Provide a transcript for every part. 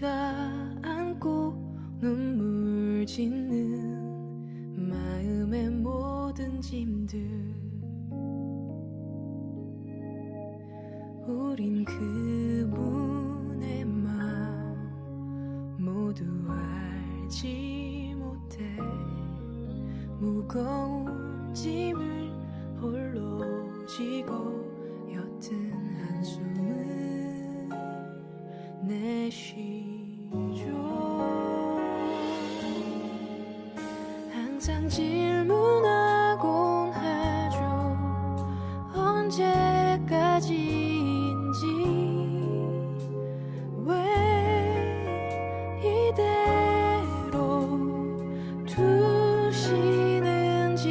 네가 안고 눈물 짓는 마음의 모든 짐들, 우린 그분의 마음 모두 알지 못해 무거운 짐을 홀로 지고 옅은 한숨을 내쉬죠. 항상 질문하곤 하죠. 언제까지인지, 왜 이대로 두시는지.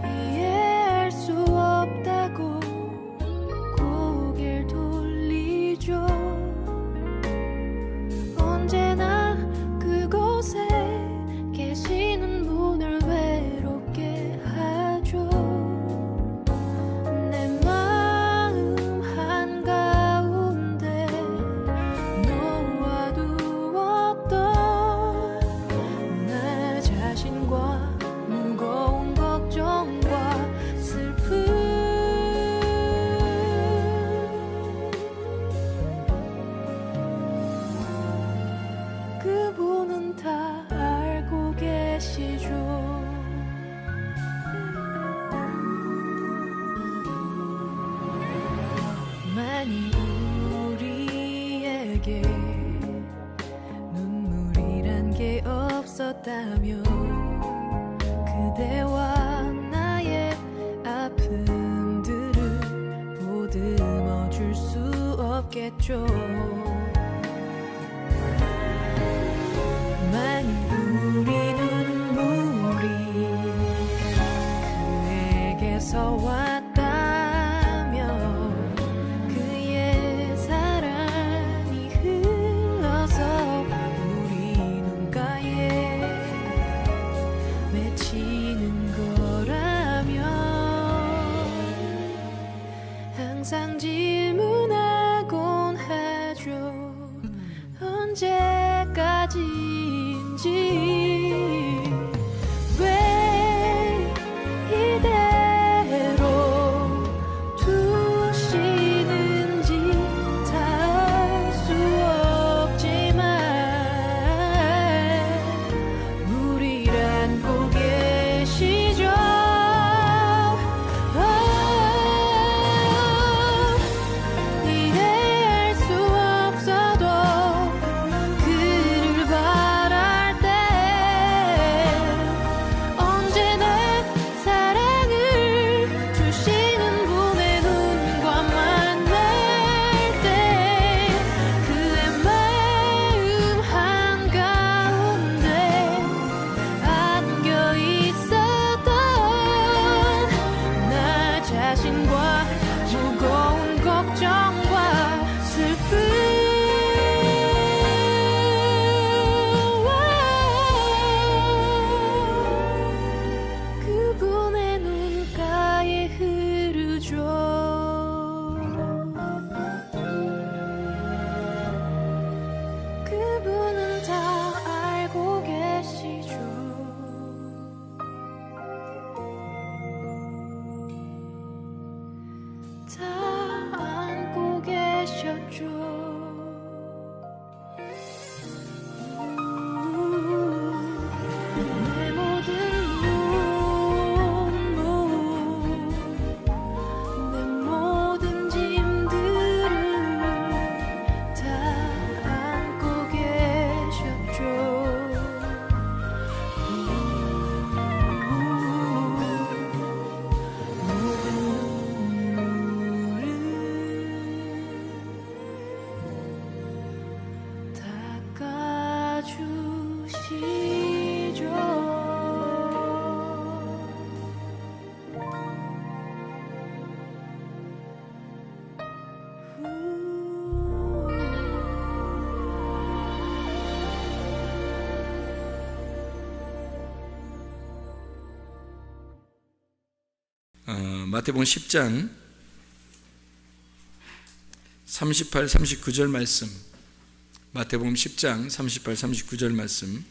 이해할 수 없다고 고개를 돌리죠. 언제나 그곳에 계시는 분을 외롭게 하죠. 내 마음 한가운데 놓아두었던 나 자신과 무거운 걱정과 슬픔, 그분은 다 알고 계시죠. 만일 우리에게 눈물이란 게 없었다면 그대와 나의 아픔들을 보듬어 줄 수 없겠죠. 만일 우리 눈물이 그에게서 왔다면 그의 사랑이 흘러서 우리 눈가에 맺히는 거라면 항상 질문하곤 하죠. 언제까지인지, 왜 이대로 두시는지 다 알 수 없지만 우리를 안고 계시죠. 이해할 수 없어도 그를 바랄 때 언제나 사랑을 주시는 분의 눈과 만날 때 그의 마음 한가운데 안겨 있었던 나 자신과 무거운 걱정과 슬픔, 그분의 눈가에 흐르죠. 그분은 다 알고 계시죠. 다 안고 계셨죠. 내 모든 눈물, 내 모든 짐들을 다 안고 계셨죠. 모든 눈물을 마태복음 10장 38, 39절 말씀, 마태복음 10장 38, 39절 말씀,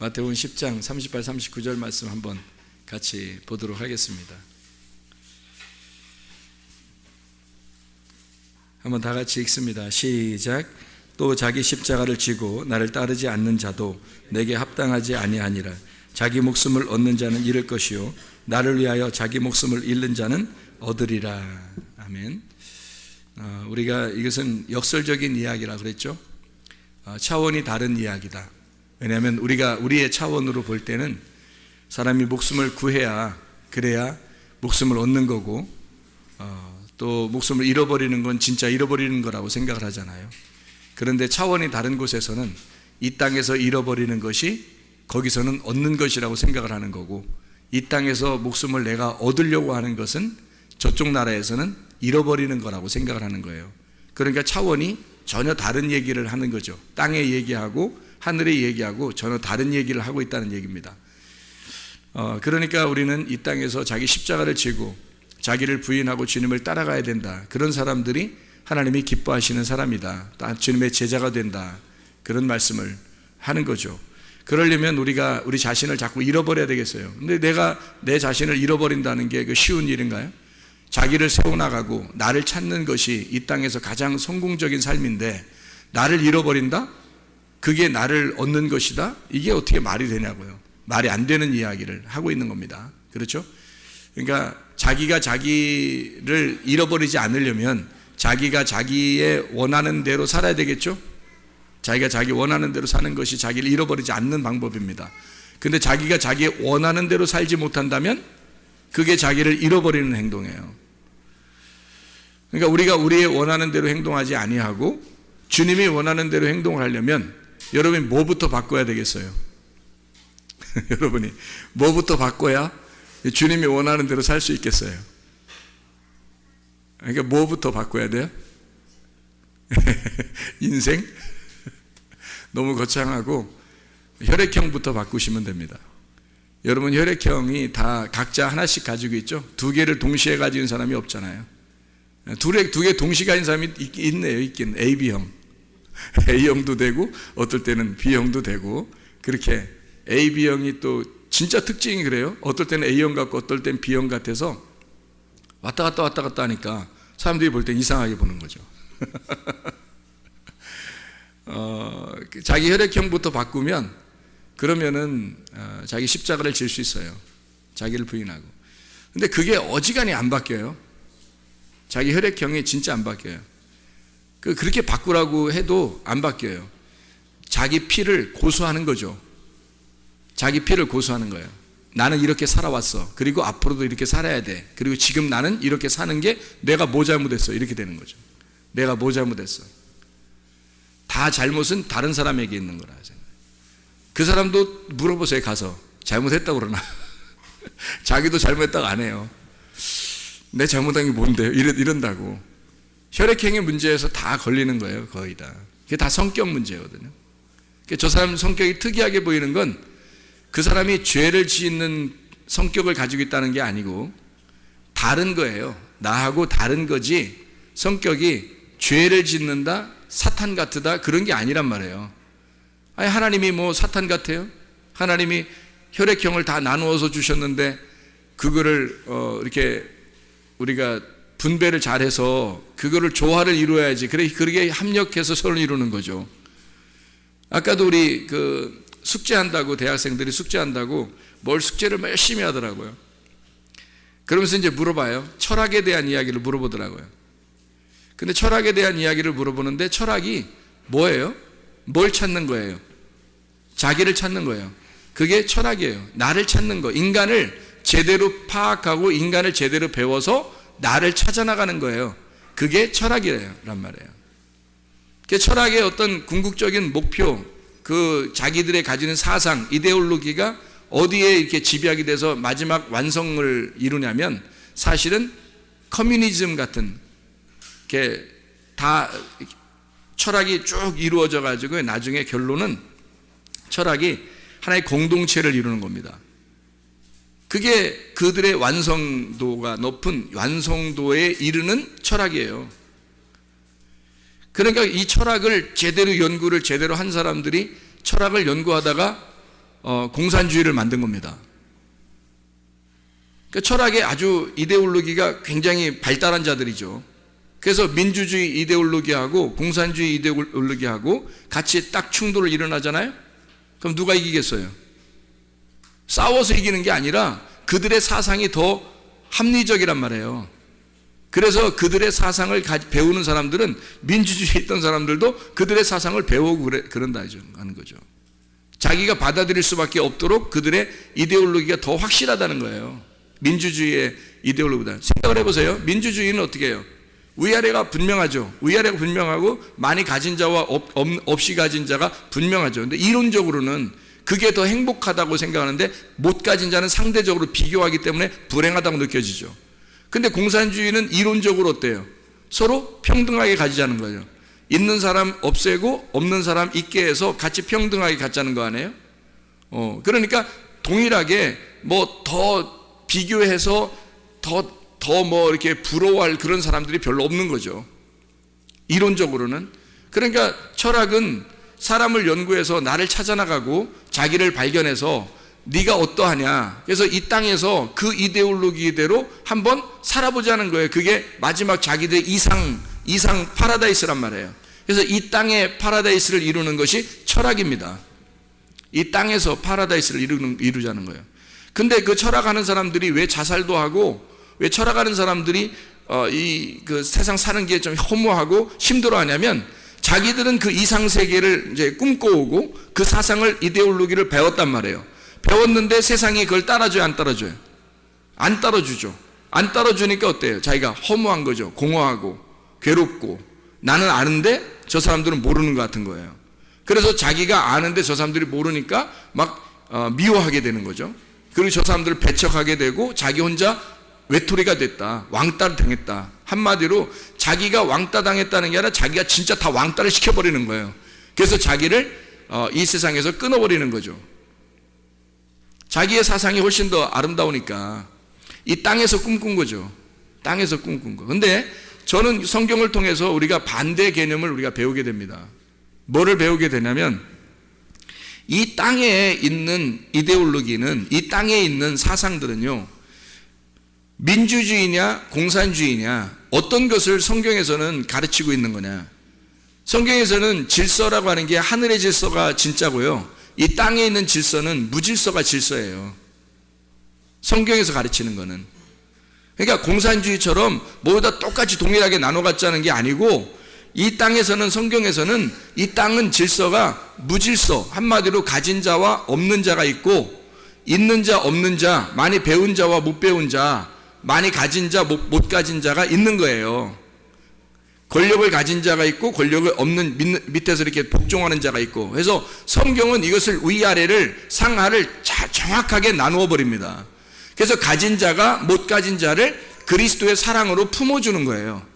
마태복음 10장 38, 39절 말씀 한번 같이 보도록 하겠습니다. 한번 다 같이 읽습니다. 시작. 또 자기 십자가를 지고 나를 따르지 않는 자도 내게 합당하지 아니하니라. 자기 목숨을 얻는 자는 잃을 것이요 나를 위하여 자기 목숨을 잃는 자는 얻으리라. 아멘. 우리가 이것은 역설적인 이야기라 그랬죠. 차원이 다른 이야기다. 왜냐하면 우리가 우리의 차원으로 볼 때는 사람이 목숨을 구해야, 그래야 목숨을 얻는 거고, 또 목숨을 잃어버리는 건 진짜 잃어버리는 거라고 생각을 하잖아요. 그런데 차원이 다른 곳에서는 이 땅에서 잃어버리는 것이 거기서는 얻는 것이라고 생각을 하는 거고, 이 땅에서 목숨을 내가 얻으려고 하는 것은 저쪽 나라에서는 잃어버리는 거라고 생각을 하는 거예요. 그러니까 차원이 전혀 다른 얘기를 하는 거죠. 땅의 얘기하고 하늘의 얘기하고 전혀 다른 얘기를 하고 있다는 얘기입니다. 그러니까 우리는 이 땅에서 자기 십자가를 지고 자기를 부인하고 주님을 따라가야 된다. 그런 사람들이 하나님이 기뻐하시는 사람이다. 주님의 제자가 된다. 그런 말씀을 하는 거죠. 그러려면 우리가 우리 자신을 자꾸 잃어버려야 되겠어요. 근데 내가 내 자신을 잃어버린다는 게 쉬운 일인가요? 자기를 세워나가고 나를 찾는 것이 이 땅에서 가장 성공적인 삶인데 나를 잃어버린다? 그게 나를 얻는 것이다? 이게 어떻게 말이 되냐고요. 말이 안 되는 이야기를 하고 있는 겁니다. 그렇죠? 그러니까 자기가 자기를 잃어버리지 않으려면 자기가 자기의 원하는 대로 살아야 되겠죠? 자기가 자기 원하는 대로 사는 것이 자기를 잃어버리지 않는 방법입니다. 근데 자기가 자기 원하는 대로 살지 못한다면 그게 자기를 잃어버리는 행동이에요. 그러니까 우리가 우리의 원하는 대로 행동하지 아니하고 주님이 원하는 대로 행동을 하려면 여러분이 뭐부터 바꿔야 되겠어요? 여러분이 뭐부터 바꿔야 주님이 원하는 대로 살 수 있겠어요? 그러니까 뭐부터 바꿔야 돼요? 인생? 너무 거창하고 혈액형부터 바꾸시면 됩니다. 여러분 혈액형이 다 각자 하나씩 가지고 있죠? 두 개를 동시에 가지는 사람이 없잖아요. 두 개 동시에 가진 사람이 있네요. 있긴 AB형. A형도 되고 어떨 때는 B형도 되고, 그렇게 AB형이 또 진짜 특징이 그래요. 어떨 때는 A형 같고 어떨 때는 B형 같아서 왔다 갔다 하니까 사람들이 볼 때 이상하게 보는 거죠. 자기 혈액형부터 바꾸면 그러면은 자기 십자가를 질 수 있어요. 자기를 부인하고. 근데 그게 어지간히 안 바뀌어요. 자기 혈액형이 진짜 안 바뀌어요. 그렇게 바꾸라고 해도 안 바뀌어요. 자기 피를 고수하는 거죠. 자기 피를 고수하는 거예요. 나는 이렇게 살아왔어. 그리고 앞으로도 이렇게 살아야 돼. 그리고 지금 나는 이렇게 사는 게 내가 뭐 잘못했어. 이렇게 되는 거죠. 내가 뭐 잘못했어. 다 잘못은 다른 사람에게 있는 거라 생각해요. 그 사람도 물어보세요. 가서 잘못했다고 그러나. 자기도 잘못했다고 안 해요. 내 잘못한 게 뭔데요? 이런다고. 혈액형의 문제에서 다 걸리는 거예요. 거의 다. 그게 다 성격 문제거든요. 저 사람 성격이 특이하게 보이는 건 그 사람이 죄를 짓는 성격을 가지고 있다는 게 아니고 다른 거예요. 나하고 다른 거지 성격이 죄를 짓는다, 사탄 같으다, 그런 게 아니란 말이에요. 아니, 하나님이 뭐 사탄 같아요? 하나님이 혈액형을 다 나누어서 주셨는데 그거를 이렇게 우리가 분배를 잘해서 그거를 조화를 이루어야지. 그렇게 합력해서 서로 이루는 거죠. 아까도 우리 숙제한다고, 대학생들이 숙제한다고 뭘 숙제를 열심히 하더라고요. 그러면서 이제 물어봐요. 철학에 대한 이야기를 물어보더라고요. 근데 철학에 대한 이야기를 물어보는데 철학이 뭐예요? 뭘 찾는 거예요? 자기를 찾는 거예요. 그게 철학이에요. 나를 찾는 거. 인간을 제대로 파악하고 인간을 제대로 배워서 나를 찾아나가는 거예요. 그게 철학이란 말이에요. 철학의 어떤 궁극적인 목표, 자기들의 가지는 사상, 이데올로기가 어디에 이렇게 집약이 돼서 마지막 완성을 이루냐면 사실은 커뮤니즘 같은 게 다 철학이 쭉 이루어져 가지고 나중에 결론은 철학이 하나의 공동체를 이루는 겁니다. 그게 그들의 완성도가 높은 완성도에 이르는 철학이에요. 그러니까 이 철학을 제대로 연구를 제대로 한 사람들이 철학을 연구하다가 공산주의를 만든 겁니다. 그러니까 철학의 아주 이데올로기가 굉장히 발달한 자들이죠. 그래서 민주주의 이데올로기하고 공산주의 이데올로기하고 같이 딱 충돌을 일어나잖아요. 그럼 누가 이기겠어요? 싸워서 이기는 게 아니라 그들의 사상이 더 합리적이란 말이에요. 그래서 그들의 사상을 배우는 사람들은 민주주의에 있던 사람들도 그들의 사상을 배우고 그런다 하는 거죠. 자기가 받아들일 수밖에 없도록 그들의 이데올로기가 더 확실하다는 거예요. 민주주의의 이데올로기보다. 생각을 해보세요. 민주주의는 어떻게 해요? 위아래가 분명하죠. 위아래가 분명하고 많이 가진 자와 없이 가진 자가 분명하죠. 근데 이론적으로는 그게 더 행복하다고 생각하는데 못 가진 자는 상대적으로 비교하기 때문에 불행하다고 느껴지죠. 근데 공산주의는 이론적으로 어때요? 서로 평등하게 가지자는 거예요. 있는 사람 없애고 없는 사람 있게 해서 같이 평등하게 갖자는 거 아니에요? 그러니까 동일하게 뭐 더 비교해서 더 뭐 이렇게 부러워할 그런 사람들이 별로 없는 거죠. 이론적으로는. 그러니까 철학은 사람을 연구해서 나를 찾아나가고 자기를 발견해서 네가 어떠하냐. 그래서 이 땅에서 그 이데올로기대로 한번 살아보자는 거예요. 그게 마지막 자기들의 이상 파라다이스란 말이에요. 그래서 이 땅의 파라다이스를 이루는 것이 철학입니다. 이 땅에서 파라다이스를 이루자는 거예요. 근데 그 철학하는 사람들이 왜 자살도 하고 왜 철학하는 사람들이 그 세상 사는 게 좀 허무하고 힘들어하냐면 자기들은 그 이상 세계를 이제 꿈꿔오고 그 사상을 이데올로기를 배웠단 말이에요. 배웠는데 세상이 그걸 따라줘요, 안 따라줘요? 안 따라주죠. 안 따라주니까 어때요? 자기가 허무한 거죠. 공허하고 괴롭고 나는 아는데 저 사람들은 모르는 것 같은 거예요. 그래서 자기가 아는데 저 사람들이 모르니까 막 미워하게 되는 거죠. 그리고 저 사람들을 배척하게 되고 자기 혼자 외톨이가 됐다. 왕따를 당했다. 한마디로 자기가 왕따 당했다는 게 아니라 자기가 진짜 다 왕따를 시켜버리는 거예요. 그래서 자기를 이 세상에서 끊어버리는 거죠. 자기의 사상이 훨씬 더 아름다우니까 이 땅에서 꿈꾼 거죠. 땅에서 꿈꾼 거. 근데 저는 성경을 통해서 우리가 반대 개념을 우리가 배우게 됩니다. 뭐를 배우게 되냐면 이 땅에 있는 이데올로기는, 이 땅에 있는 사상들은요, 민주주의냐 공산주의냐 어떤 것을 성경에서는 가르치고 있는 거냐. 성경에서는 질서라고 하는 게 하늘의 질서가 진짜고요, 이 땅에 있는 질서는 무질서가 질서예요. 성경에서 가르치는 거는. 그러니까 공산주의처럼 모두 다 똑같이 동일하게 나눠 갖자는 게 아니고 이 땅에서는, 성경에서는 이 땅은 질서가 무질서, 한마디로 가진 자와 없는 자가 있고 있는 자 없는 자, 많이 배운 자와 못 배운 자, 많이 가진 자 못 가진 자가 있는 거예요. 권력을 가진 자가 있고 권력을 없는 밑에서 이렇게 복종하는 자가 있고. 그래서 성경은 이것을 위아래를 상하를 정확하게 나누어 버립니다. 그래서 가진 자가 못 가진 자를 그리스도의 사랑으로 품어주는 거예요.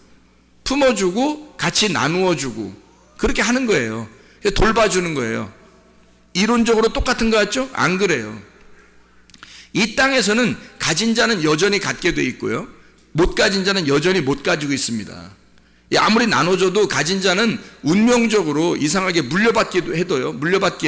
품어주고 같이 나누어주고 그렇게 하는 거예요. 돌봐주는 거예요. 이론적으로 똑같은 것 같죠? 안 그래요. 이 땅에서는 가진 자는 여전히 갖게 돼 있고요, 못 가진 자는 여전히 못 가지고 있습니다. 아무리 나눠줘도 가진 자는 운명적으로 이상하게 물려받게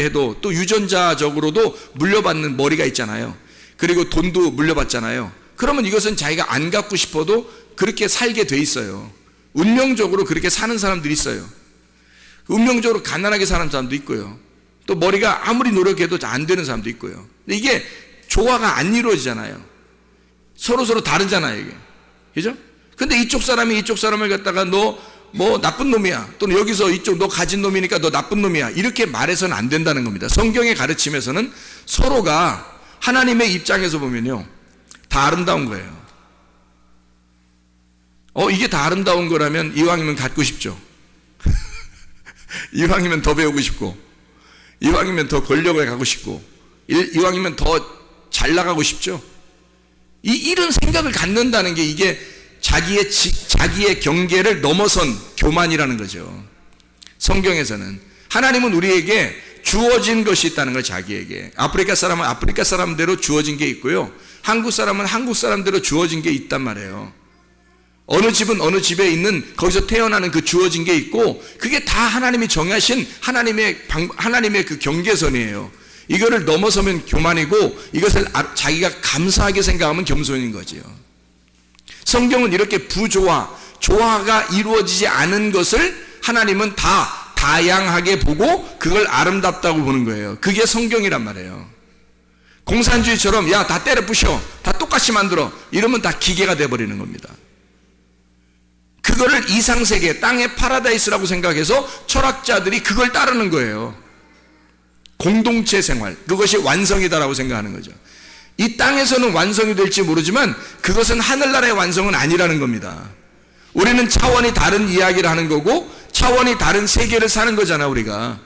해도 또 유전자적으로도 물려받는 머리가 있잖아요. 그리고 돈도 물려받잖아요. 그러면 이것은 자기가 안 갖고 싶어도 그렇게 살게 돼 있어요. 운명적으로 그렇게 사는 사람들이 있어요. 운명적으로 가난하게 사는 사람도 있고요, 또 머리가 아무리 노력해도 안 되는 사람도 있고요. 근데 이게 조화가 안 이루어지잖아요. 서로 다르잖아요, 이게. 그죠? 근데 이쪽 사람이 이쪽 사람을 갖다가 너 뭐 나쁜 놈이야, 또는 여기서 이쪽 너 가진 놈이니까 너 나쁜 놈이야, 이렇게 말해서는 안 된다는 겁니다. 성경의 가르침에서는 서로가 하나님의 입장에서 보면요, 다 아름다운 거예요. 이게 다 아름다운 거라면 이왕이면 갖고 싶죠. 이왕이면 더 배우고 싶고, 이왕이면 더 권력을 갖고 싶고, 이왕이면 더 잘 나가고 싶죠. 이런 생각을 갖는다는 게 이게 자기의 경계를 넘어선 교만이라는 거죠. 성경에서는 하나님은 우리에게 주어진 것이 있다는 걸. 자기에게. 아프리카 사람은 아프리카 사람대로 주어진 게 있고요, 한국 사람은 한국 사람대로 주어진 게 있단 말이에요. 어느 집은 어느 집에 있는 거기서 태어나는 그 주어진 게 있고, 그게 다 하나님이 정하신 하나님의 그 경계선이에요. 이거를 넘어서면 교만이고, 이것을 자기가 감사하게 생각하면 겸손인 거지요. 성경은 이렇게 조화가 이루어지지 않은 것을 하나님은 다 다양하게 보고 그걸 아름답다고 보는 거예요. 그게 성경이란 말이에요. 공산주의처럼 야 다 때려 부셔, 다 똑같이 만들어, 이러면 다 기계가 돼버리는 겁니다. 그거를 이상세계, 땅의 파라다이스라고 생각해서 철학자들이 그걸 따르는 거예요. 공동체 생활, 그것이 완성이다라고 생각하는 거죠. 이 땅에서는 완성이 될지 모르지만 그것은 하늘나라의 완성은 아니라는 겁니다. 우리는 차원이 다른 이야기를 하는 거고 차원이 다른 세계를 사는 거잖아, 우리가.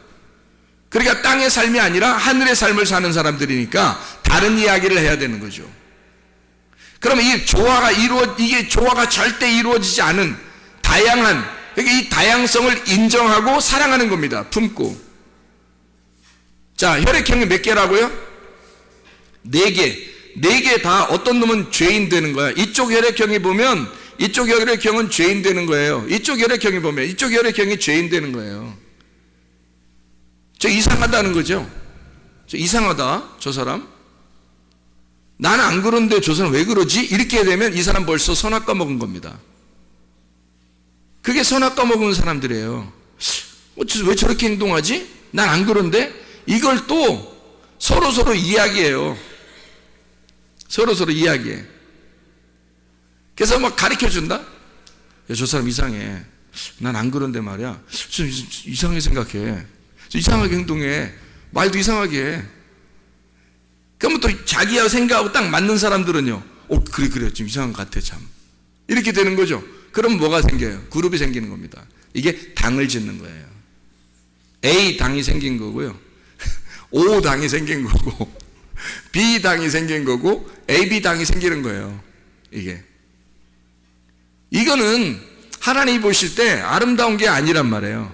그러니까 땅의 삶이 아니라 하늘의 삶을 사는 사람들이니까 다른 이야기를 해야 되는 거죠. 그러면 이게 조화가 절대 이루어지지 않은 다양한, 그러니까 이 다양성을 인정하고 사랑하는 겁니다. 품고. 자, 혈액형이 몇 개라고요? 4개. 4개 다 어떤 놈은 죄인 되는 거야. 이쪽 혈액형이 보면 이쪽 혈액형은 죄인 되는 거예요. 이쪽 혈액형이 보면 이쪽 혈액형이 죄인 되는 거예요. 저 이상하다는 거죠. 저 이상하다, 저 사람. 나는 안 그런데 저 사람 왜 그러지? 이렇게 되면 이 사람 벌써 선악 까먹은 겁니다. 그게 선악 까먹은 사람들이에요. 왜 저렇게 행동하지? 난 안 그런데? 이걸 또 서로 이야기해요. 서로 이야기해. 그래서 막 가르쳐 준다? 야, 저 사람 이상해. 난 안 그런데 말이야. 좀 이상하게 생각해. 이상하게 행동해. 말도 이상하게 해. 그러면 또 자기하고 생각하고 딱 맞는 사람들은요, 그래, 좀 이상한 것 같아, 참. 이렇게 되는 거죠. 그럼 뭐가 생겨요? 그룹이 생기는 겁니다. 이게 당을 짓는 거예요. A 당이 생긴 거고요, O 당이 생긴 거고, B 당이 생긴 거고, AB 당이 생기는 거예요. 이거는 하나님이 보실 때 아름다운 게 아니란 말이에요.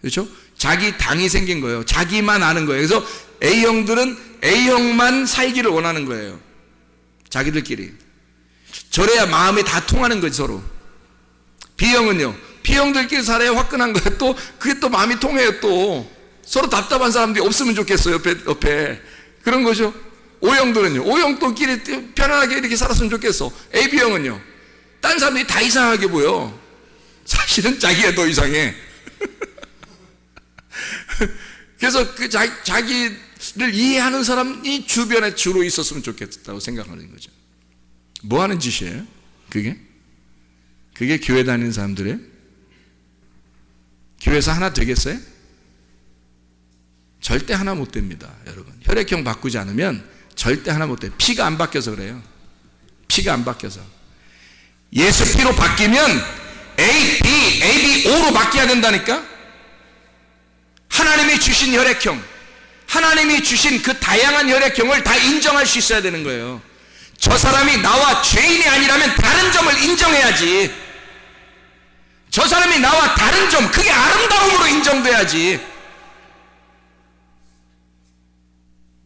그렇죠? 자기 당이 생긴 거예요. 자기만 아는 거예요. 그래서 A형들은 A형만 살기를 원하는 거예요. 자기들끼리. 저래야 마음이 다 통하는 거지, 서로. B형은요, B형들끼리 살아야 화끈한 거예요. 또 그게 또 마음이 통해요. 또 서로 답답한 사람들이 없으면 좋겠어요, 옆에. 그런 거죠. O형들은요, O형들끼리 편안하게 이렇게 살았으면 좋겠어. AB형은요, 딴 사람들이 다 이상하게 보여. 사실은 자기가 더 이상해. 그래서 그 자기를 이해하는 사람이 주변에 주로 있었으면 좋겠다고 생각하는 거죠. 뭐 하는 짓이에요? 그게 교회 다니는 사람들이에요? 교회에서 하나 되겠어요? 절대 하나 못 됩니다, 여러분. 혈액형 바꾸지 않으면 절대 하나 못 돼요. 피가 안 바뀌어서 그래요. 피가 안 바뀌어서. 예수 피로 바뀌면 A, B, AB, O로 바뀌어야 된다니까? 하나님이 주신 혈액형, 하나님이 주신 그 다양한 혈액형을 다 인정할 수 있어야 되는 거예요. 저 사람이 나와 죄인이 아니라면 다른 점을 인정해야지. 저 사람이 나와 다른 점, 그게 아름다움으로 인정돼야지.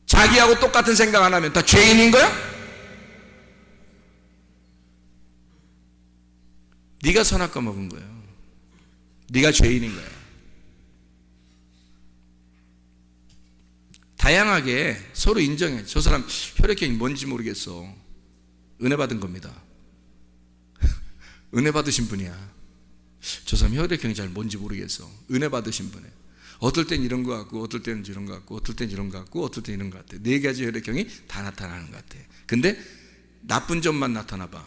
자기하고 똑같은 생각 안 하면 다 죄인인 거야? 네가 선악과 먹은 거예요. 네가 죄인인 거야. 다양하게 서로 인정해. 저 사람 혈액형이 뭔지 모르겠어. 은혜 받은 겁니다. 은혜 받으신 분이야. 저 사람 혈액형이 잘 뭔지 모르겠어. 은혜 받으신 분이에요. 어떨 땐 이런 것 같고, 어떨 때는 이런 것 같고, 어떨 땐 이런 것 같고, 어떨 땐 이런 것 같아. 4가지 혈액형이 다 나타나는 것 같아. 근데 나쁜 점만 나타나 봐.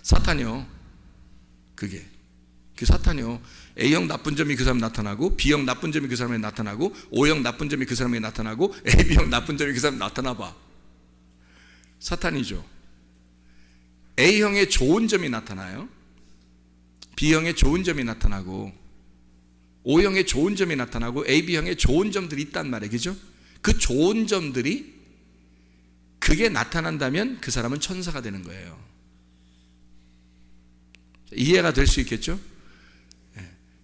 사탄이요. 그 사탄이요. A형 나쁜 점이 그 사람에 나타나고, B형 나쁜 점이 그 사람에 나타나고, O형 나쁜 점이 그 사람에 나타나고, AB형 나쁜 점이 그 사람에 나타나 봐. 사탄이죠. A형의 좋은 점이 나타나요. B형의 좋은 점이 나타나고, O형의 좋은 점이 나타나고, AB형의 좋은 점들이 있단 말이에요. 그죠? 그 좋은 점들이 그게 나타난다면 그 사람은 천사가 되는 거예요. 이해가 될 수 있겠죠?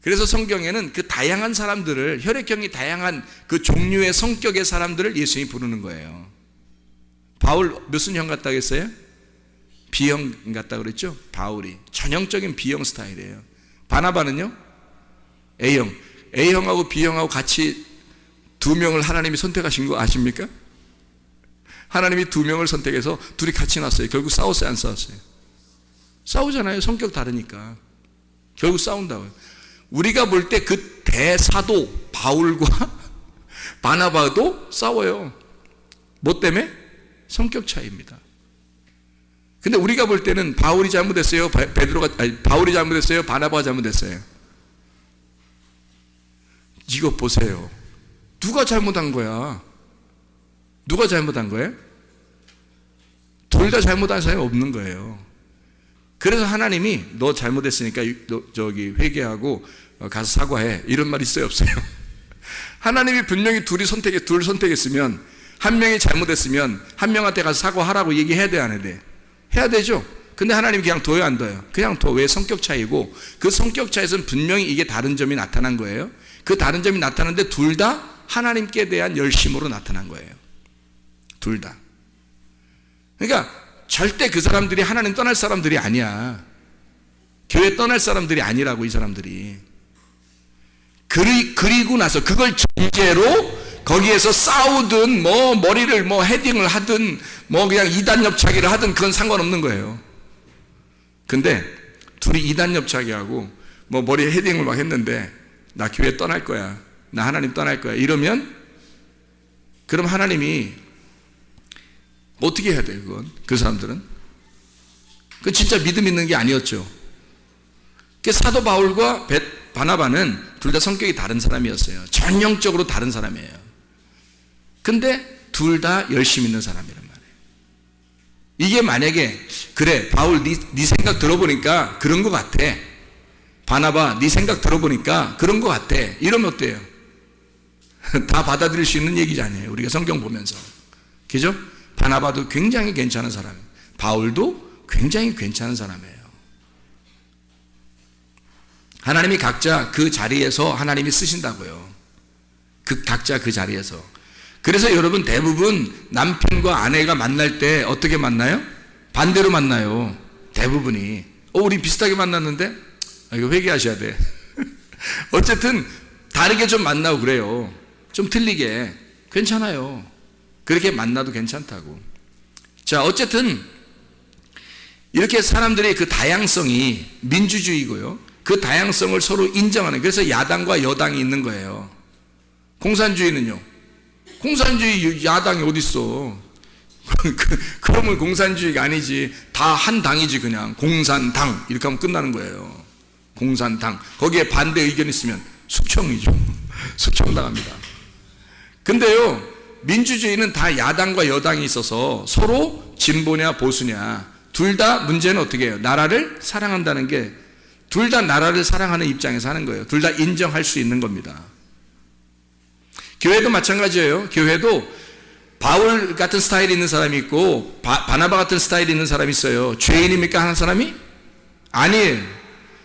그래서 성경에는 그 다양한 사람들을, 혈액형이 다양한 그 종류의 성격의 사람들을 예수님이 부르는 거예요. 바울 무슨 형 같다고 했어요? B형 같다고 그랬죠? 바울이 전형적인 B형 스타일이에요. 바나바는요? A형. A형하고 B형하고 같이 두 명을 하나님이 선택하신 거 아십니까? 하나님이 두 명을 선택해서 둘이 같이 났어요. 결국 싸웠어요, 안 싸웠어요? 싸우잖아요. 성격 다르니까. 결국 싸운다고요. 우리가 볼 때 그 대사도 바울과 바나바도 싸워요. 뭐 때문에? 성격 차이입니다. 근데 우리가 볼 때는 바울이 잘못했어요? 바울이 잘못했어요? 바나바가 잘못했어요? 이거 보세요. 누가 잘못한 거야? 누가 잘못한 거예요? 둘 다 잘못한 사람이 없는 거예요. 그래서 하나님이 너 잘못했으니까 저기 회개하고 가서 사과해, 이런 말 있어요, 없어요? 하나님이 분명히 둘 선택했으면, 한 명이 잘못했으면 한 명한테 가서 사과하라고 얘기해야 돼, 안 해야 돼? 해야 되죠. 근데 하나님이 그냥 둬요, 안 둬요? 그냥 둬. 왜? 성격 차이고, 그 성격 차이에서는 분명히 이게 다른 점이 나타난 거예요. 그 다른 점이 나타났는데 둘 다 하나님께 대한 열심으로 나타난 거예요. 둘 다. 그러니까 절대 그 사람들이 하나님 떠날 사람들이 아니야. 교회 떠날 사람들이 아니라고, 이 사람들이. 그리고 나서 그걸 전제로 거기에서 싸우든 뭐 머리를 뭐 헤딩을 하든 뭐 그냥 이단 옆차기를 하든 그건 상관없는 거예요. 근데 둘이 이단 옆차기하고 뭐 머리에 헤딩을 막 했는데 나 교회 떠날 거야, 나 하나님 떠날 거야, 이러면 그럼 하나님이 어떻게 해야 돼요? 그건 그 사람들은 그건 진짜 믿음 있는 게 아니었죠. 그 사도 바울과 바나바는 둘 다 성격이 다른 사람이었어요. 전형적으로 다른 사람이에요. 근데 둘 다 열심 있는 사람이란 말이에요. 이게 만약에 그래 바울 네 생각 들어보니까 그런 것 같아, 바나바 네 생각 들어보니까 그런 것 같아, 이러면 어때요? 다 받아들일 수 있는 얘기잖아요. 우리가 성경 보면서. 그죠? 바나바도 굉장히 괜찮은 사람, 바울도 굉장히 괜찮은 사람이에요. 하나님이 각자 그 자리에서 하나님이 쓰신다고요. 각자 그 자리에서. 그래서 여러분 대부분 남편과 아내가 만날 때 어떻게 만나요? 반대로 만나요. 대부분이. 우리 비슷하게 만났는데? 이거 회개하셔야 돼. 어쨌든 다르게 좀 만나고 그래요. 좀 틀리게. 괜찮아요. 그렇게 만나도 괜찮다고. 자, 어쨌든 이렇게 사람들의 그 다양성이 민주주의고요. 그 다양성을 서로 인정하는, 그래서 야당과 여당이 있는 거예요. 공산주의는요? 공산주의 야당이 어딨어? 그러면 공산주의가 아니지. 다 한 당이지. 그냥 공산당 이렇게 하면 끝나는 거예요. 공산당. 거기에 반대 의견 있으면 숙청이죠. 숙청당합니다. 근데요, 민주주의는 다 야당과 여당이 있어서 서로 진보냐 보수냐 둘 다 문제는 어떻게 해요? 나라를 사랑한다는 게, 둘 다 나라를 사랑하는 입장에서 하는 거예요. 둘 다 인정할 수 있는 겁니다. 교회도 마찬가지예요. 교회도 바울 같은 스타일이 있는 사람이 있고 바나바 같은 스타일이 있는 사람이 있어요. 죄인입니까? 하는 사람이? 아니에요.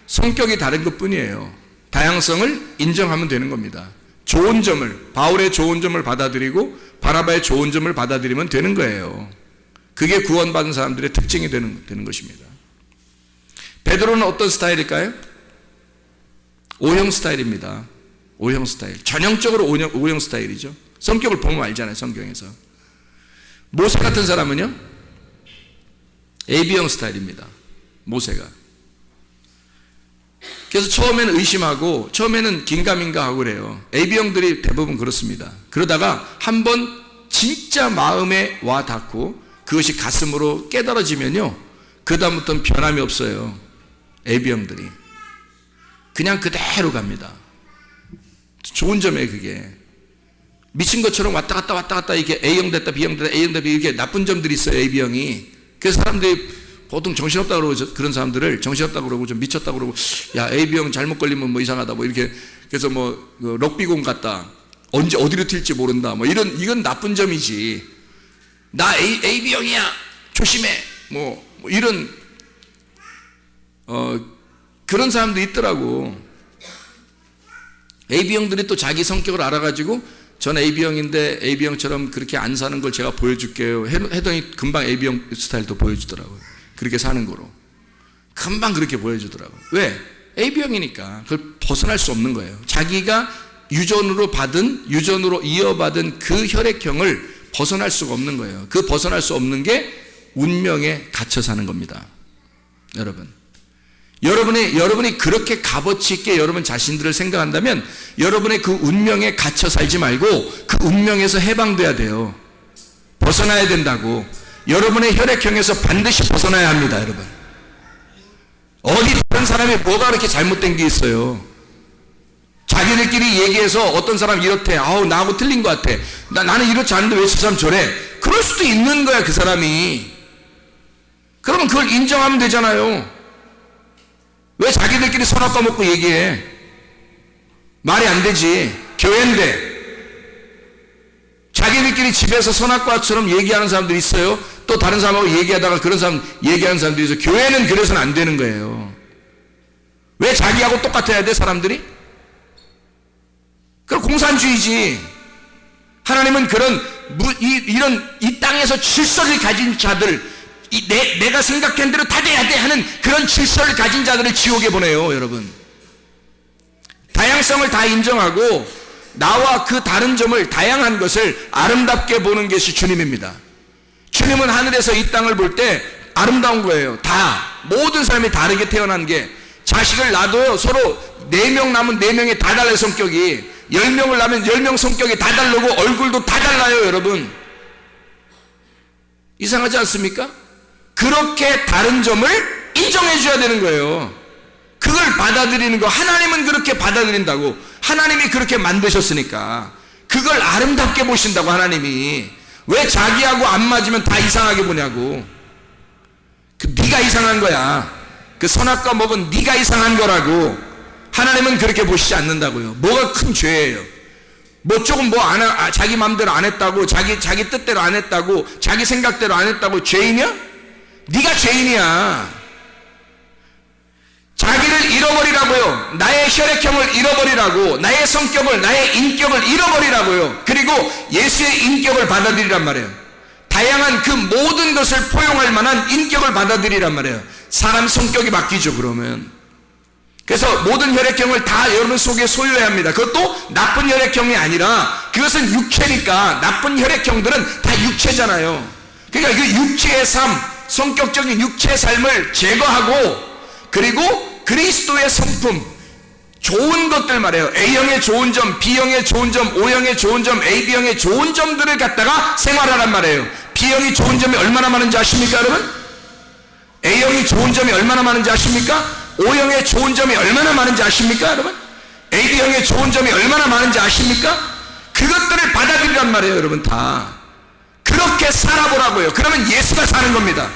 성격이 다른 것 뿐이에요. 다양성을 인정하면 되는 겁니다. 좋은 점을, 바울의 좋은 점을 받아들이고 바나바의 좋은 점을 받아들이면 되는 거예요. 그게 구원받은 사람들의 특징이 되는 것입니다. 베드로는 어떤 스타일일까요? O형 스타일입니다. O형 스타일. 전형적으로 O형 스타일이죠. 성격을 보면 알잖아요, 성경에서. 모세 같은 사람은요? AB형 스타일입니다. 모세가. 그래서 처음에는 의심하고 처음에는 긴가민가 하고 그래요. AB형들이 대부분 그렇습니다. 그러다가 한번 진짜 마음에 와 닿고 그것이 가슴으로 깨달아지면요, 그 다음부터는 변함이 없어요. AB형들이 그냥 그대로 갑니다. 좋은 점이에요. 그게 미친 것처럼 왔다 갔다 이렇게 A형 됐다 B형 됐다 A형 됐다 이렇게 나쁜 점들이 있어요. AB형이. 그래서 사람들이 보통 정신없다고 그러고, 그런 사람들을 정신없다고 그러고 좀 미쳤다고 그러고, 야 A형 잘못 걸리면 뭐 이상하다 뭐 이렇게, 그래서 뭐 럭비공 같다, 언제 어디로 튈지 모른다 뭐 이건 나쁜 점이지. 나 AB형이야 조심해 뭐 이런 그런 사람도 있더라고. AB형들이 또 자기 성격을 알아가지고 전 AB형인데 AB형처럼 그렇게 안 사는 걸 제가 보여줄게요 해더니 금방 AB형 스타일도 보여주더라고요. 그렇게 사는 거로 금방 그렇게 보여주더라고요. 왜? AB형이니까 그걸 벗어날 수 없는 거예요. 자기가 유전으로 이어받은 그 혈액형을 벗어날 수가 없는 거예요. 그 벗어날 수 없는 게 운명에 갇혀 사는 겁니다. 여러분이 그렇게 값어치 있게 여러분 자신들을 생각한다면 여러분의 그 운명에 갇혀 살지 말고 그 운명에서 해방돼야 돼요. 벗어나야 된다고. 여러분의 혈액형에서 반드시 벗어나야 합니다, 여러분. 어디 다른 사람이 뭐가 그렇게 잘못된 게 있어요? 자기들끼리 얘기해서 어떤 사람 이렇대. 아우, 나하고 틀린 것 같아. 나는 이렇지 않은데 왜 저 사람 저래? 그럴 수도 있는 거야, 그 사람이. 그러면 그걸 인정하면 되잖아요. 왜 자기들끼리 선악과 먹고 얘기해? 말이 안 되지. 교회인데. 자기들끼리 집에서 선악과처럼 얘기하는 사람들이 있어요. 또 다른 사람하고 얘기하다가 그런 사람 얘기하는 사람들이 있어요. 교회는 그래서는 안 되는 거예요. 왜 자기하고 똑같아야 돼, 사람들이? 그럼 공산주의지. 하나님은 이 땅에서 질서를 가진 자들, 내가 생각한 대로 다 돼야 돼 하는 그런 질서를 가진 자들을 지옥에 보내요, 여러분. 다양성을 다 인정하고 나와 그 다른 점을, 다양한 것을 아름답게 보는 것이 주님입니다. 주님은 하늘에서 이 땅을 볼 때 아름다운 거예요. 모든 사람이 다르게 태어난 게. 자식을 낳아도요, 서로 4명 낳으면 4명이 다 달라요, 성격이. 10명을 낳으면 10명 성격이 다 다르고 얼굴도 다 달라요, 여러분. 이상하지 않습니까? 그렇게 다른 점을 인정해 줘야 되는 거예요. 그걸 받아들이는 거. 하나님은 그렇게 받아들인다고. 하나님이 그렇게 만드셨으니까 그걸 아름답게 보신다고. 하나님이 왜 자기하고 안 맞으면 다 이상하게 보냐고. 네가 이상한 거야. 그 선악과 먹은 네가 이상한 거라고. 하나님은 그렇게 보시지 않는다고요. 뭐가 큰 죄예요? 조금 자기 마음대로 안 했다고, 자기 뜻대로 안 했다고, 자기 생각대로 안 했다고 죄인이야? 네가 죄인이야. 자기를 잃어버리라고요. 나의 혈액형을 잃어버리라고. 나의 성격을, 나의 인격을 잃어버리라고요. 그리고 예수의 인격을 받아들이란 말이에요. 다양한 그 모든 것을 포용할 만한 인격을 받아들이란 말이에요. 사람 성격이 바뀌죠, 그러면. 그래서 모든 혈액형을 다 여러분 속에 소유해야 합니다. 그것도 나쁜 혈액형이 아니라, 그것은 육체니까. 나쁜 혈액형들은 다 육체잖아요. 그러니까 그 육체의 삶, 성격적인 육체의 삶을 제거하고, 그리고 그리스도의 성품, 좋은 것들 말이에요. A형의 좋은 점, B형의 좋은 점, O형의 좋은 점, AB형의 좋은 점들을 갖다가 생활하란 말이에요. B형이 좋은 점이 얼마나 많은지 아십니까, 여러분? A형이 좋은 점이 얼마나 많은지 아십니까? O형의 좋은 점이 얼마나 많은지 아십니까, 여러분? AB형의 좋은 점이 얼마나 많은지 아십니까? 그것들을 받아들이란 말이에요, 여러분. 다 그렇게 살아보라고요. 그러면 예수가 사는 겁니다.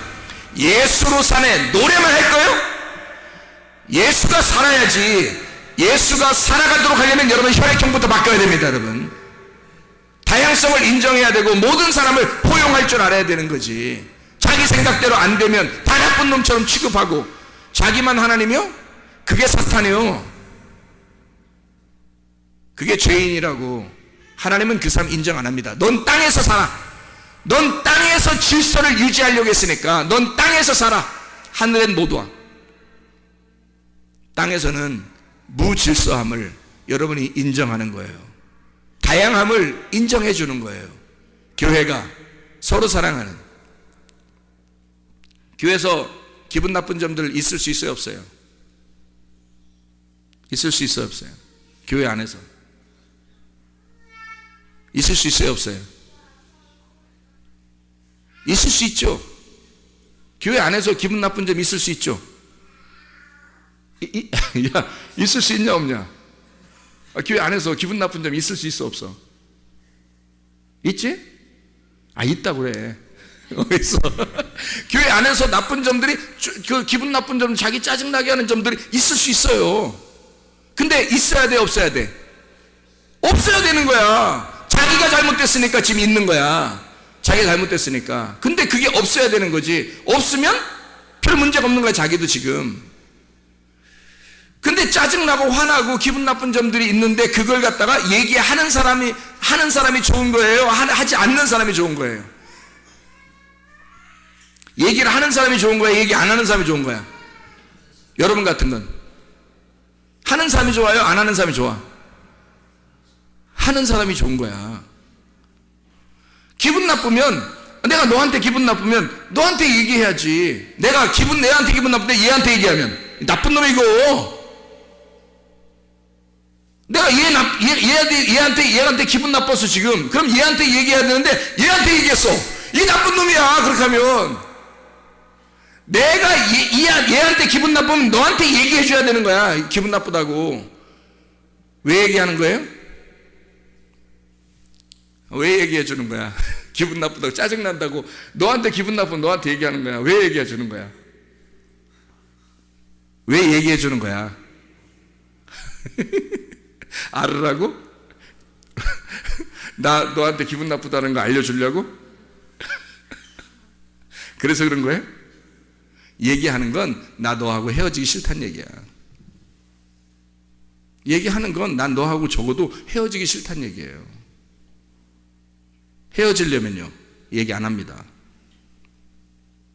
예수로 사네. 노래만 할 거예요? 예수가 살아야지. 예수가 살아가도록 하려면 여러분 혈액형부터 바뀌어야 됩니다, 여러분. 다양성을 인정해야 되고 모든 사람을 포용할 줄 알아야 되는 거지. 자기 생각대로 안 되면 다 나쁜 놈처럼 취급하고, 자기만 하나님이요? 그게 사탄이요. 그게 죄인이라고. 하나님은 그 사람 인정 안 합니다. 넌 땅에서 살아. 넌 땅에서 질서를 유지하려고 했으니까 넌 땅에서 살아. 하늘엔 못 와. 땅에서는 무질서함을 여러분이 인정하는 거예요. 다양함을 인정해 주는 거예요. 교회가 서로 사랑하는. 교회에서 기분 나쁜 점들 있을 수 있어요, 없어요? 있을 수 있어요, 없어요? 교회 안에서 있을 수 있어요, 없어요? 있을 수 있죠. 교회 안에서 기분 나쁜 점 있을 수 있죠. 야, 있을 수 있냐 없냐? 교회 안에서 기분 나쁜 점 있을 수 있어, 없어? 있지? 있다고 그래. 있어. 교회 안에서 나쁜 점들이, 그 기분 나쁜 점, 자기 짜증나게 하는 점들이 있을 수 있어요. 근데 있어야 돼, 없어야 돼? 없어야 되는 거야. 자기가 잘못됐으니까 지금 있는 거야. 자기가 잘못됐으니까. 근데 그게 없어야 되는 거지. 없으면 별 문제가 없는 거야, 자기도 지금. 근데 짜증나고 화나고 기분 나쁜 점들이 있는데 그걸 갖다가 얘기하는 사람이 좋은 거예요? 하지 않는 사람이 좋은 거예요? 얘기를 하는 사람이 좋은 거야? 얘기 안 하는 사람이 좋은 거야? 여러분 같은 건 하는 사람이 좋아요? 안 하는 사람이 좋아? 하는 사람이 좋은 거야. 기분 나쁘면, 내가 너한테 기분 나쁘면 너한테 얘기해야지. 내한테 기분 나쁜데 얘한테 얘기하면 나쁜 놈이고, 내가 얘한테 기분 나빴어 지금. 그럼 얘한테 얘기해야 되는데 얘한테 얘기했어. 이 나쁜 놈이야. 그렇게 하면 내가 얘한테 기분 나쁘면 너한테 얘기해 줘야 되는 거야. 기분 나쁘다고. 왜 얘기하는 거예요? 왜 얘기해 주는 거야? 기분 나쁘다고, 짜증난다고 너한테 기분 나쁘면 너한테 얘기하는 거야. 왜 얘기해 주는 거야? 왜 얘기해 주는 거야? 알으라고? 나 너한테 기분 나쁘다는 거 알려주려고? 그래서 그런 거예요? 얘기하는 건 나 너하고 헤어지기 싫다는 얘기야. 얘기하는 건 난 너하고 적어도 헤어지기 싫다는 얘기예요. 헤어지려면요 얘기 안 합니다.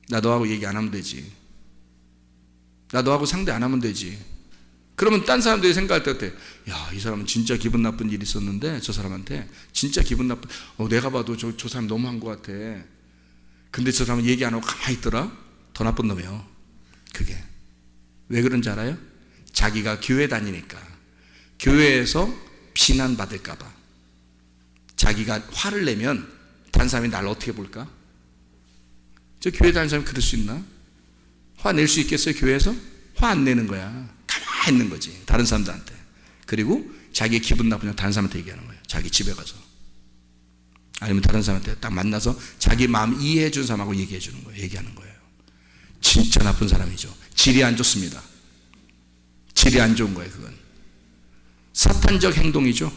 나 너하고 얘기 안 하면 되지. 나 너하고 상대 안 하면 되지. 그러면 딴 사람들이 생각할 때 어때? 야, 이 사람은 진짜 기분 나쁜 일이 있었는데 저 사람한테 진짜 기분 나쁜, 내가 봐도 저 사람 너무한 것 같아. 근데 저 사람은 얘기 안 하고 가만히 있더라? 더 나쁜 놈이에요. 그게 왜 그런지 알아요? 자기가 교회 다니니까, 교회에서 비난받을까 봐 자기가 화를 내면 다른 사람이 나를 어떻게 볼까? 저 교회 다니는 사람이 그럴 수 있나? 화 낼 수 있겠어요? 교회에서? 화 안 내는 거야. 가만히 있는 거지 다른 사람들한테. 그리고 자기 기분 나쁘면 다른 사람한테 얘기하는 거예요. 자기 집에 가서, 아니면 다른 사람한테 딱 만나서 자기 마음 이해해 준 사람하고 얘기해 주는 거예요. 얘기하는 거예요. 진짜 나쁜 사람이죠. 질이 안 좋습니다. 질이 안 좋은 거예요. 그건 사탄적 행동이죠.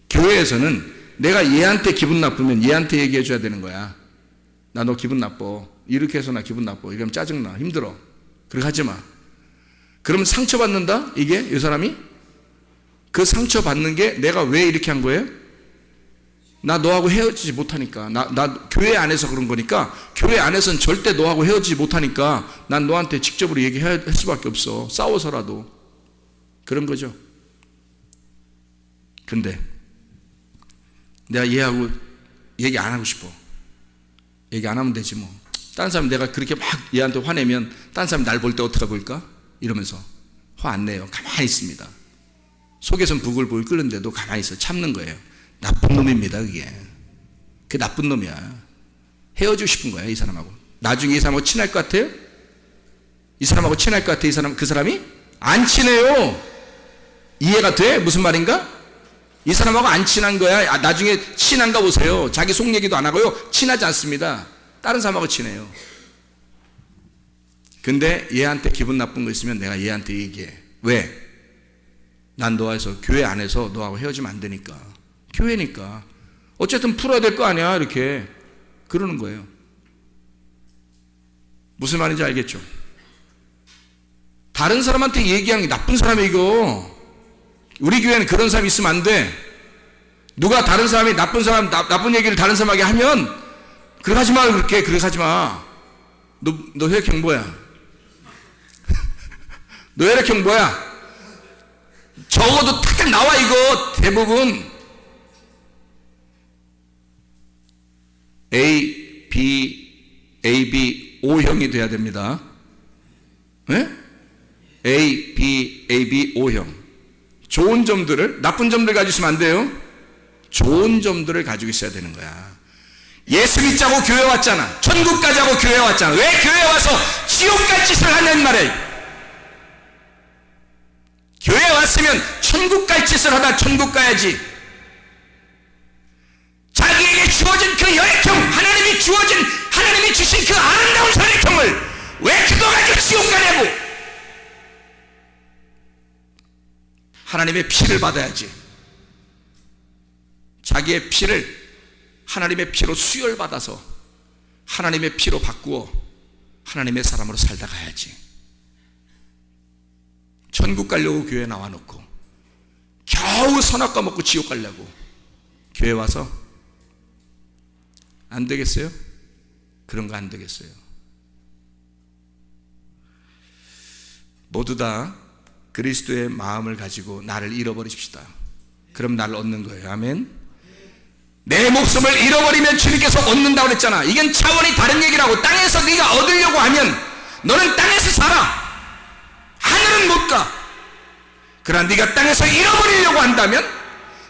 교회에서는 내가 얘한테 기분 나쁘면 얘한테 얘기해 줘야 되는 거야. 나 너 기분 나빠. 이렇게 해서 나 기분 나빠. 이러면 짜증나. 힘들어. 그렇게 하지 마. 그러면 상처받는다? 이게 이 사람이? 그 상처받는 게 내가 왜 이렇게 한 거예요? 나 너하고 헤어지지 못하니까. 나 교회 안에서 그런 거니까. 교회 안에서는 절대 너하고 헤어지지 못하니까 난 너한테 직접으로 얘기할 수밖에 없어. 싸워서라도. 그런 거죠. 근데 내가 얘하고 얘기 안 하고 싶어. 얘기 안 하면 되지 뭐. 딴 사람 내가 그렇게 막 얘한테 화내면 딴 사람 날 볼 때 어떻게 볼까? 이러면서 화 안 내요. 가만히 있습니다. 속에선 부글부글 끓는데도 가만히 있어. 참는 거예요. 나쁜 놈입니다. 그게 나쁜 놈이야. 헤어지고 싶은 거야 이 사람하고. 나중에 이 사람하고 친할 것 같아요? 이 사람하고 친할 것 같아요? 그 사람이? 안 친해요. 이해가 돼? 무슨 말인가? 이 사람하고 안 친한 거야. 나중에 친한가 보세요. 자기 속 얘기도 안 하고요. 친하지 않습니다. 다른 사람하고 친해요. 근데 얘한테 기분 나쁜 거 있으면 내가 얘한테 얘기해. 왜? 난 너와서 교회 안에서 너하고 헤어지면 안 되니까. 교회니까 어쨌든 풀어야 될 거 아니야. 이렇게 그러는 거예요. 무슨 말인지 알겠죠? 다른 사람한테 얘기하는 게 나쁜 사람이 이거. 우리 교회는 그런 사람이 있으면 안 돼. 누가 다른 사람이 나쁜 얘기를 다른 사람에게 하면 그렇게 하지 마. 그렇게 하지 마. 너 혈액형 뭐야? 너 혈액형 뭐야? 적어도 탁 나와 이거. 대부분 A, B, O형이 돼야 됩니다. 네? A, B, O형. 좋은 점들을, 나쁜 점들 가지고 있으면 안 돼요. 좋은 점들을 가지고 있어야 되는 거야. 예수 믿자고 교회 왔잖아. 천국 가자고 교회 왔잖아. 왜 교회 와서 지옥 갈 짓을 하냐는 말이에요. 교회 왔으면 천국 갈 짓을 하다 천국 가야지. 자기에게 주어진 그 혈액형, 하나님이 주신 그 아름다운 혈액형을 왜 그거 가지고 지옥 가냐고. 하나님의 피를 받아야지. 자기의 피를 하나님의 피로 수혈받아서 하나님의 피로 바꾸어 하나님의 사람으로 살다 가야지. 천국 가려고 교회 나와놓고 겨우 선악과 먹고 지옥 가려고 교회 와서 안 되겠어요? 그런 거 안 되겠어요. 모두 다 그리스도의 마음을 가지고 나를 잃어버리십시다. 그럼 나를 얻는 거예요. 아멘. 내 목숨을 잃어버리면 주님께서 얻는다고 그랬잖아. 이건 차원이 다른 얘기라고. 땅에서 네가 얻으려고 하면 너는 땅에서 살아. 하늘은 못 가. 그러나 네가 땅에서 잃어버리려고 한다면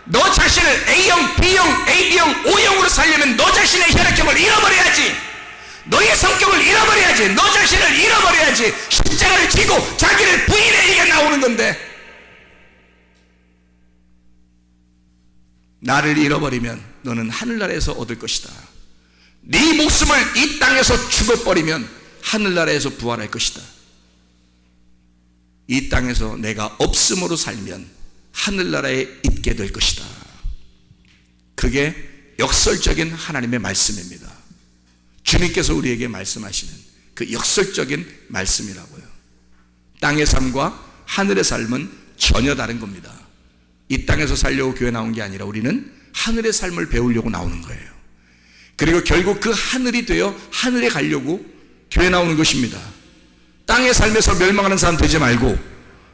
너 자신을 A형, B형, AB형, O형으로 살려면 너 자신의 혈액형을 잃어버려야지. 너의 성격을 잃어버려야지. 너 자신을 잃어버려야지. 십자가를 지고 자기를 부인해. 이게 나오는 건데, 나를 잃어버리면 너는 하늘나라에서 얻을 것이다. 네 목숨을 이 땅에서 죽어버리면 하늘나라에서 부활할 것이다. 이 땅에서 내가 없음으로 살면 하늘나라에 있게 될 것이다. 그게 역설적인 하나님의 말씀입니다. 주님께서 우리에게 말씀하시는 그 역설적인 말씀이라고요. 땅의 삶과 하늘의 삶은 전혀 다른 겁니다. 이 땅에서 살려고 교회 나온 게 아니라 우리는 하늘의 삶을 배우려고 나오는 거예요. 그리고 결국 그 하늘이 되어 하늘에 가려고 교회 나오는 것입니다. 땅의 삶에서 멸망하는 사람 되지 말고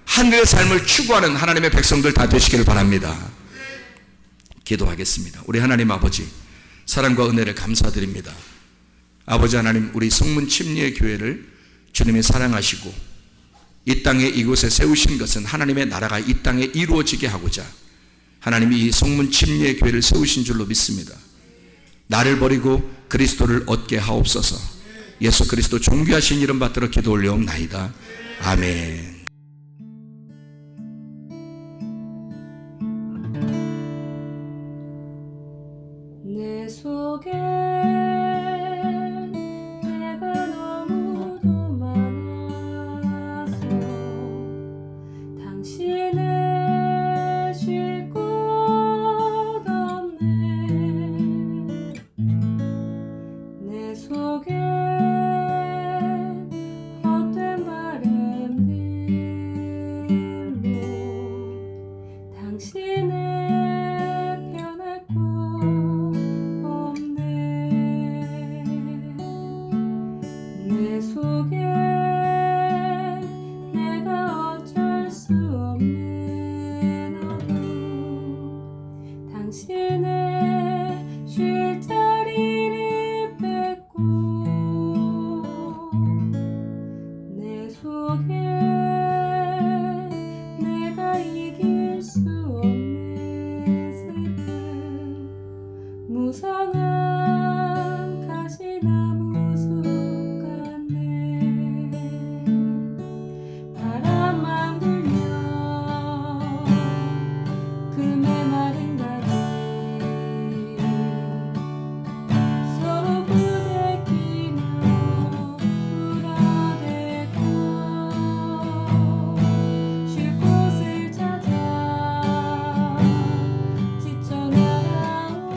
하늘의 삶을 추구하는 하나님의 백성들 다 되시기를 바랍니다. 기도하겠습니다. 우리 하나님 아버지, 사랑과 은혜를 감사드립니다. 아버지 하나님, 우리 성문 침례의 교회를 주님이 사랑하시고 이 땅에 이곳에 세우신 것은 하나님의 나라가 이 땅에 이루어지게 하고자 하나님이 이 성문 침례의 교회를 세우신 줄로 믿습니다. 나를 버리고 그리스도를 얻게 하옵소서. 예수 그리스도 존귀하신 이름 받들어 기도 올려옵나이다. 아멘. 내 속에 내가 너무도 많아서 당신을 쉴 곳 없네. 내 속에 헛된 바램들로 당신을 변할 곳 없네. 내 속에 내가 어쩔 수 없는 어둠, 당신의 쉴 자리를 뺏고 내 속에 내가 이길 수 없는 슬픔, 무성한 가시나무 숲 같네. 바람만 불면 그 메마른 다리 서로 부대끼며 울어대고 쉴 곳을 찾아 지쳐 나가오.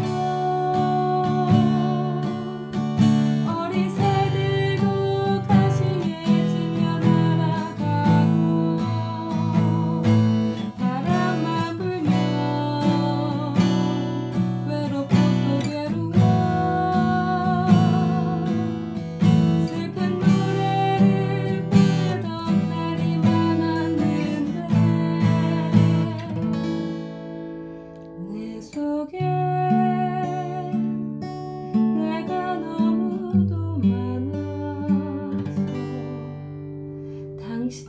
어린 새들도 가시에 질려 날아가고 바람만 불면 외롭고 또 괴로워 슬픈 노래를 부르던 날이 많았는데 내 속에 내가 너무도 많아서 당신